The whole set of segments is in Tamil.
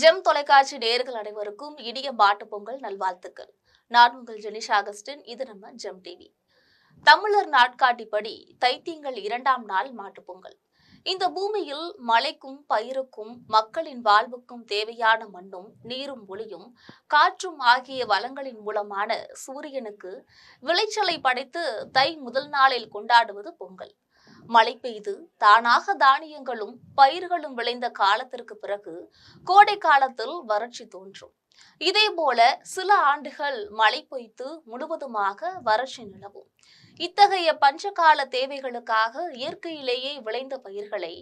ஜெம் தொலைக்காட்சி நேயர்கள் அனைவருக்கும் இனிய மாட்டுப் பொங்கல் நல்வாழ்த்துக்கள். நான் உங்கள் ஜெனிஷா அகஸ்டின். இது நம்ம ஜெம் டிவி. தமிழர் நாட்காட்டிப்படி தைத்திங்கள் 2ஆம் நாள் மாட்டுப் பொங்கல். இந்த பூமியில் மழைக்கும் பயிருக்கும் மக்களின் வாழ்வுக்கும் தேவையான மண்ணும் நீரும் ஒளியும் காற்றும் ஆகிய வளங்களின் மூலமான சூரியனுக்கு விளைச்சலை படைத்து தை முதல் நாளில் கொண்டாடுவது பொங்கல். மழை பெய்து தானாக தானியங்களும் பயிர்களும் விளைந்த காலத்திற்கு பிறகு கோடை காலத்தில் வறட்சி தோன்றும். இதே போல சில ஆண்டுகள் மழை பொய்த்து முழுவதுமாக வறட்சி நிலவும். இத்தகைய பஞ்சகால தேவைகளுக்காக இயற்கையிலேயே விளைந்த பயிர்களை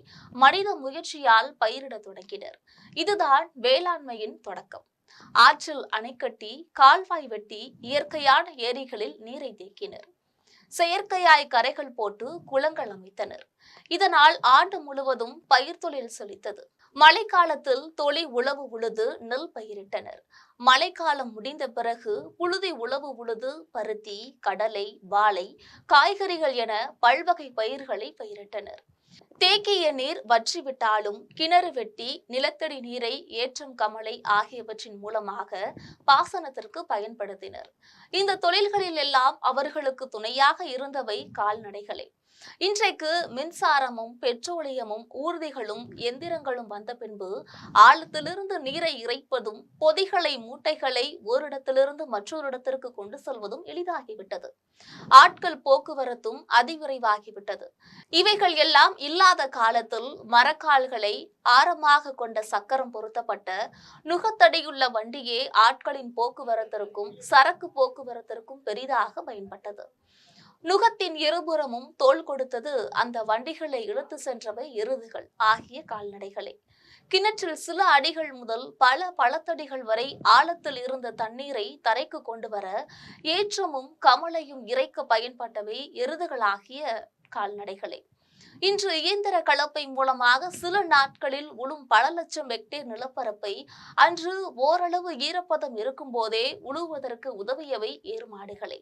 மனித முயற்சியால் பயிரிட தொடங்கினர். இதுதான் வேளாண்மையின் தொடக்கம். ஆற்றில் அணை கட்டி கால்வாய் வெட்டி இயற்கையான ஏரிகளில் நீரை தேக்கினர். செயற்கையாய் கரைகள் போட்டு குளங்கள் அமைத்தனர். இதனால் ஆண்டு முழுவதும் பயிர் தொழில் செழித்தது. மழைக்காலத்தில் தொழி உழவு உழுது நெல் பயிரிட்டனர். மழைக்காலம் முடிந்த பிறகு புழுதி உழவு உழுது பருத்தி, கடலை, வாழை, காய்கறிகள் என பல்வகை பயிர்களை பயிரிட்டனர். தேக்கிய நீர் வற்றிவிட்டாலும் கிணறு வெட்டி நிலத்தடி நீரை ஏற்றம் கமலை ஆகியவற்றின் மூலமாக பாசனத்திற்கு பயன்படுத்தினர். இந்த தொழில்களில் எல்லாம் அவர்களுக்கு துணையாக இருந்தவை கால்நடைகளே. இன்றைக்கு மின்சாரமும் பெட்ரோலியமும் ஊர்திகளும் எந்திரங்களும் வந்த பின்பு ஆழத்திலிருந்து நீரை இறைப்பதும் பொதிகளை மூட்டைகளை ஓரிடத்திலிருந்து மற்றொரு இடத்திற்கு கொண்டு செல்வதும் எளிதாகிவிட்டது. ஆட்கள் போக்குவரத்தும் அதிவிரைவாகிவிட்டது. இவைகள் எல்லாம் இல்லாத காலத்தில் மரக்கால்களை ஆரமாக கொண்ட சக்கரம் பொருத்தப்பட்ட நுகத்தடியுள்ள வண்டியே ஆட்களின் போக்குவரத்திற்கும் சரக்கு போக்குவரத்திற்கும் பெரிதாக பயன்பட்டது. நுகத்தின் இருபுறமும் தோள் கொடுத்தது அந்த வண்டிகளை இழுத்து சென்றவை எருதுகள் ஆகிய கால்நடைகளே. கிணற்றில் சில அடிகள் முதல் பல பழத்தடிகள் வரை ஆழத்தில் இருந்த தண்ணீரை தரைக்கு கொண்டு வர ஏற்றமும் கமலையும் இறைக்க பயன்பட்டவை எருதுகளாகிய கால்நடைகளே. இன்று இயந்திர கலப்பை மூலமாக சில நாட்களில் உழும் பல லட்சம் ஹெக்டேர் நிலப்பரப்பை அன்று ஓரளவு ஈரப்பதம் இருக்கும் போதே உழுவதற்கு உதவியவை ஏறுமாடுகளே.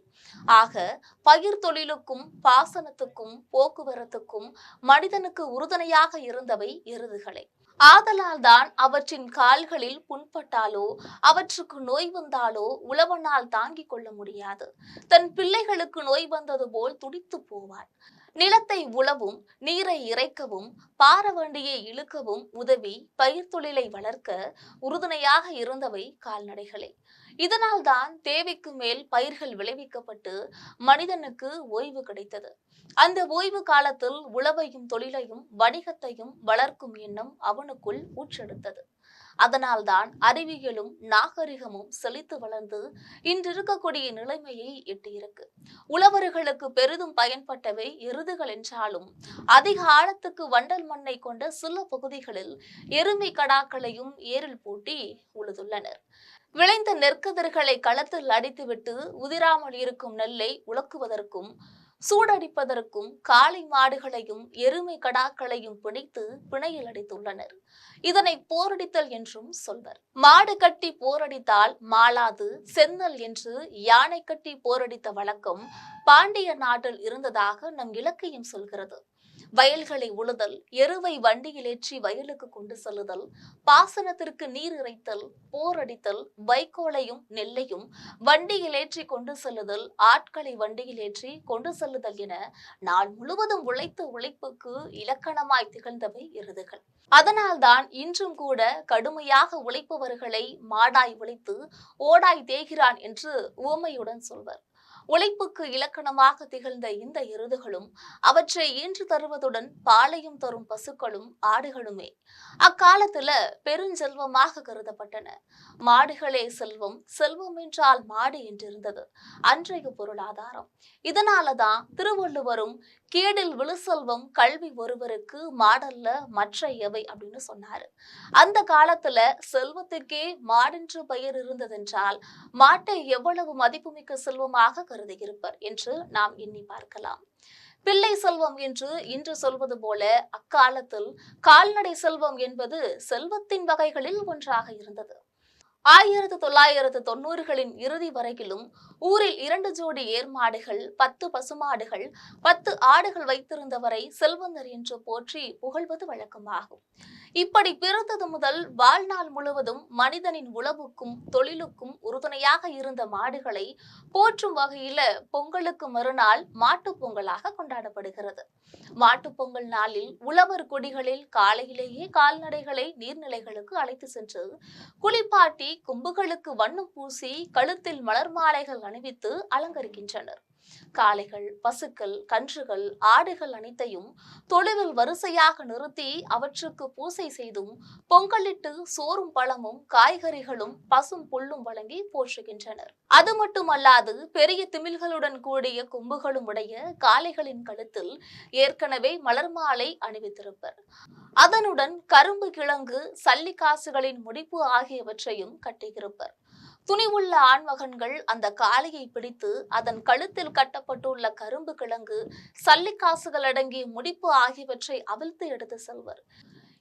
ஆக பயிர் தொழிலுக்கும் பாசனத்துக்கும் போக்குவரத்துக்கும் மனிதனுக்கு உறுதுணையாக இருந்தவை எருதுகளே. ஆதலால் தான் அவற்றின் கால்களில் புண்பட்டாலோ அவற்றுக்கு நோய் வந்தாலோ உழவனால் தாங்கிக் கொள்ள முடியாது. தன் பிள்ளைகளுக்கு நோய் வந்தது போல் துடித்து போவான். நிலத்தை உழவும் நீரை இறைக்கவும் பாரவண்டியை இழுக்கவும் உதவி பயிர் தொழிலை வளர்க்க உறுதுணையாக இருந்தவை கால்நடைகளே. இதனால் தான் தேவைக்கு மேல் பயிர்கள் விளைவிக்கப்பட்டு மனிதனுக்கு ஓய்வு கிடைத்தது. அந்த ஓய்வு காலத்தில் உழவையும் தொழிலையும் வணிகத்தையும் வளர்க்கும் எண்ணம் அவனுக்குள் ஊற்றெடுத்தது. அதனால்தான் அறிவியலும் நாகரிகமும் செழித்து வளர்ந்து இன்றிருக்கக்கூடிய நிலைமையை எட்டியிருக்கு. உழவர்களுக்கு பெரிதும் பயன்பட்டவை எருதுகள் என்றாலும் அதிக ஆழத்துக்கு வண்டல் மண்ணை கொண்ட சில பகுதிகளில் எருமை கடாக்களையும் ஏரில் பூட்டி உழுதுள்ளனர். விளைந்த நெற்கதிர்களை களத்தில் அடித்துவிட்டு உதிராமல் இருக்கும் நெல்லை உலக்குவதற்கும் சூடடிப்பதற்கும் காளை மாடுகளையும் எருமை கடாக்களையும் பிடித்து பிணையில் அடித்துள்ளனர். இதனை போரடித்தல் என்றும் சொல்வர். மாடு கட்டி போரடித்தால் மாளாது சென்னல் என்று யானை கட்டி போரடித்த வழக்கம் பாண்டிய நாட்டில் இருந்ததாக நம் இலக்கியம் சொல்கிறது. வயல்களை உழுதல், எருவை வண்டியில் ஏற்றி வயலுக்கு கொண்டு செல்லுதல், பாசனத்திற்கு நீர் இறைத்தல், போரடித்தல், வைக்கோலையும் நெல்லையும் வண்டியில் ஏற்றி கொண்டு செல்லுதல், ஆட்களை வண்டியில் ஏற்றி கொண்டு செல்லுதல் என நாள் முழுவதும் உழைத்த உழைப்புக்கு இலக்கணமாய் திகழ்ந்தவை எருதுகள். அதனால்தான் இன்றும் கூட கடுமையாக உழைப்பவர்களை மாடாய் உழைத்து ஓடாய் தேய்கிறான் என்று உவமையுடன் சொல்வர். உழைப்புக்கு இலக்கணமாக திகழ்ந்த இந்த எருதுகளும் அவற்றை ஈன்று தருவதுடன் பாலையும் தரும் பசுக்களும் ஆடுகளுமே அக்காலத்துல பெருஞ்செல்வமாக கருதப்பட்டன. மாடுகளே செல்வம், செல்வம் என்றால் மாடு என்றிருந்தது அன்றைய பொருளாதாரம். இதனாலதான் திருவள்ளுவரும் கேடில் விழுசெல்வம் கல்வி ஒருவருக்கு மாடல்ல மற்ற எவை அப்படின்னு சொன்னாரு. அந்த காலத்துல செல்வத்துக்கே மாடென்று பெயர் இருந்ததென்றால் மாட்டை எவ்வளவு மதிப்புமிக்க செல்வமாக கருதியிருப்பர் என்று நாம் எண்ணி பார்க்கலாம். பிள்ளை செல்வம் என்று இன்று சொல்வது போல அக்காலத்தில் கால்நடை செல்வம் என்பது செல்வத்தின் வகைகளில் ஒன்றாக இருந்தது. 1990களின் இறுதி வரையிலும் ஊரில் 2 ஜோடி ஏர்மாடுகள், 10 பசுமாடுகள், 10 ஆடுகள் வைத்திருந்தவரை செல்வந்தர் என்று போற்றி புகழ்வது வழக்கமாகும். இப்படி பிறந்தது முதல் வாழ்நாள் முழுவதும் மனிதனின் உழவுக்கும் தொழிலுக்கும் உறுதுணையாக இருந்த மாடுகளை போற்றும் வகையில பொங்கலுக்கு மறுநாள் மாட்டுப் பொங்கலாக கொண்டாடப்படுகிறது. மாட்டுப் பொங்கல் நாளில் உழவர் குடிகளில் காலையிலேயே கால்நடைகளை நீர்நிலைகளுக்கு அழைத்து சென்று குளிப்பாட்டி கொம்புகளுக்கு வண்ணம் பூசி கழுத்தில் மலர் மாலைகள் அணிவித்து அலங்கரிக்கின்றனர். காளைகள், பசுக்கள், கன்றுகள், ஆடுகள் அனைத்தையும் தொழுவில் வரிசையாக நிறுத்தி அவற்றுக்கு பூசை செய்தும் பொங்கலிட்டு சோறும் பழமும் காய்கறிகளும் பசும் புல்லும் வழங்கி போற்றுகின்றனர். அது மட்டுமல்லாது பெரிய திமில்களுடன் கூடிய கொம்புகளும் உடைய காளைகளின் கழுத்தில் ஏற்கனவே மலர் மாலை அணிவித்திருப்பர். அதனுடன் கரும்பு கிழங்கு, சல்லிக்காசுகளின் முடிப்பு ஆகியவற்றையும் கட்டியிருப்பர். துணிவுள்ள ஆண்மகன்கள் அந்த காளையை பிடித்து அதன் கழுத்தில் கட்டப்பட்டுள்ள கரும்பு கிழங்கு, சல்லிக்காசுகள் அடங்கிய முடிப்பு ஆகியவற்றை அவிழ்த்து எடுத்து செல்வர்.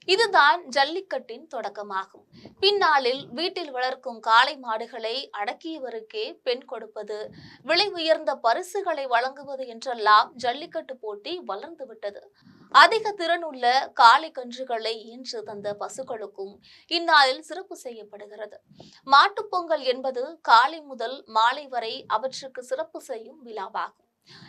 இதுதான் ஜல்லிக்கட்டின் தொடக்கமாகும். பின்னாளில் வீட்டில் வளர்க்கும் காளை மாடுகளை அடக்கியவருக்கே பெண் கொடுப்பது, விலை உயர்ந்த பரிசுகளை வழங்குவது என்றெல்லாம் ஜல்லிக்கட்டு போட்டி வளர்ந்துவிட்டது. அதிக திறனுள்ள காளை கன்றுகளை ஈன்று தந்த பசுக்களுக்கும் இந்நாளில் சிறப்பு செய்யப்படுகிறது. மாட்டுப் பொங்கல் என்பது காலை முதல் மாலை வரை அவற்றுக்கு சிறப்பு செய்யும் விழாவாகும்.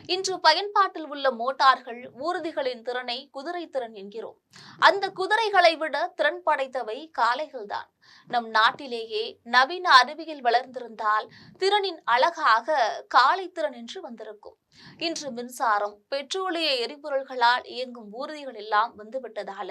இன்று பயன்பாட்டில் உள்ள மோட்டார்கள், ஊர்திகளின் திறனை குதிரை திறன் என்கிறோம். அந்த குதிரைகளை விட திறன் படைத்தவை காளைகள்தான். நம் நாட்டிலேயே நவீன அறிவியல் வளர்ந்திருந்தால் திறனின் அழகாக காளை திறன் என்று வந்திருக்கும். இன்று மின்சாரம், பெட்ரோலிய எரிபொருள்களால் இயங்கும் ஊர்திகள் எல்லாம் வந்துவிட்டதால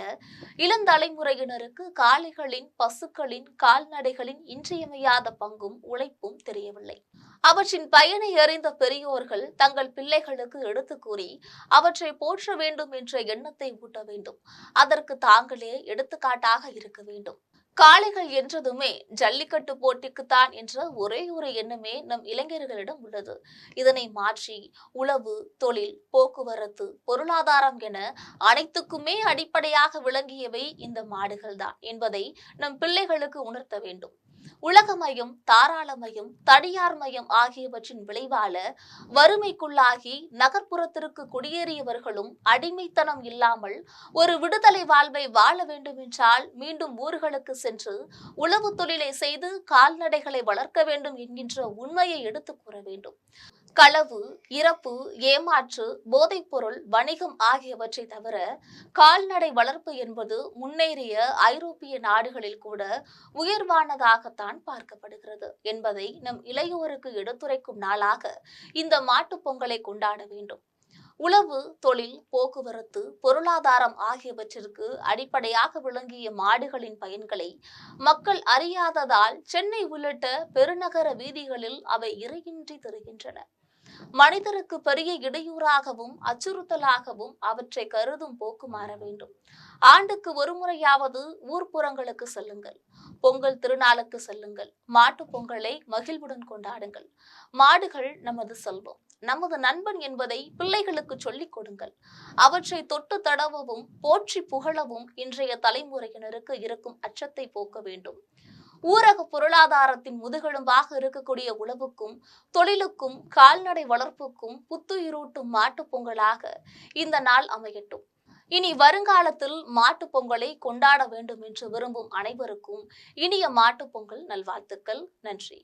இளந்தலைமுறையினருக்கு காளைகளின், பசுக்களின், கால்நடைகளின் இன்றியமையாத பங்கும் உழைப்பும் தெரியவில்லை. அவற்றின் பயனை அறிந்த பெரியோர்கள் தங்கள் பிள்ளைகளுக்கு எடுத்து கூறி அவற்றை போற்ற வேண்டும் என்ற எண்ணத்தை ஊட்ட வேண்டும். அதற்கு தாங்களே எடுத்துக்காட்டாக இருக்க வேண்டும். காளைகள் என்றதுமே ஜல்லிக்கட்டு போட்டிக்குத்தான் என்ற ஒரே ஒரு எண்ணமே நம் இளைஞர்களிடம் உள்ளது. இதனை மாற்றி உழவு, தொழில், போக்குவரத்து, பொருளாதாரம் என அனைத்துக்குமே அடிப்படையாக விளங்கியவை இந்த மாடுகள்தான் என்பதை நம் பிள்ளைகளுக்கு உணர்த்த வேண்டும். உலகமயம், தாராளமயம், தனியார்மயம் ஆகியவற்றின் விளைவால வறுமைக்குள்ளாகி நகர்ப்புறத்திற்கு குடியேறியவர்களும் அடிமைத்தனம் இல்லாமல் ஒரு விடுதலை வாழ்வை வாழ வேண்டும் என்றால் மீண்டும் ஊர்களுக்கு சென்று உழவு தொழிலை செய்து கால்நடைகளை வளர்க்க வேண்டும் என்கின்ற உண்மையை எடுத்து கூற வேண்டும். களவு, இறப்பு, ஏமாற்று, போதைப்பொருள், வணிகம் ஆகியவற்றை தவிர கால்நடை வளர்ப்பு என்பது முன்னேறிய ஐரோப்பிய நாடுகளில் கூட உயர்வானதாகத்தான் பார்க்கப்படுகிறது என்பதை நம் இளையோருக்கு எடுத்துரைக்கும் நாளாக இந்த மாட்டுப் பொங்கலை கொண்டாட வேண்டும். உழவு, தொழில், போக்குவரத்து, பொருளாதாரம் ஆகியவற்றிற்கு அடிப்படையாக விளங்கிய மாடுகளின் பயன்களை மக்கள் அறியாததால் சென்னை உள்ளிட்ட பெருநகர வீதிகளில் அவை இறையின்றி திரிகின்றன. மனிதருக்கு பெரிய இடையூறாகவும் அச்சுறுத்தலாகவும் அவற்றை கருதும் போக்கு மாற வேண்டும். ஆண்டுக்கு ஒரு முறையாவது ஊர்ப்புறங்களுக்கு செல்லுங்கள். பொங்கல் திருநாளுக்கு செல்லுங்கள். மாட்டுப் பொங்கலை மகிழ்வுடன் கொண்டாடுங்கள். மாடுகள் நமது செல்வம், நமது நண்பன் என்பதை பிள்ளைகளுக்கு சொல்லிக் கொடுங்கள். அவற்றை தொட்டு தடவவும் போற்றி புகழவும் இன்றைய தலைமுறையினருக்கு இருக்கும் அச்சத்தை போக்க வேண்டும். ஊரக பொருளாதாரத்தின் முதுகெலும்பாக இருக்கக்கூடிய உழவுக்கும் தொழிலுக்கும் கால்நடை வளர்ப்புக்கும் புத்துயிரூட்டும் மாட்டுப் பொங்கலாக இந்த நாள் அமையட்டும். இனி வருங்காலத்தில் மாட்டுப் பொங்கலை கொண்டாட வேண்டும் என்று விரும்பும் அனைவருக்கும் இனிய மாட்டுப் பொங்கல் நல்வாழ்த்துக்கள். நன்றி.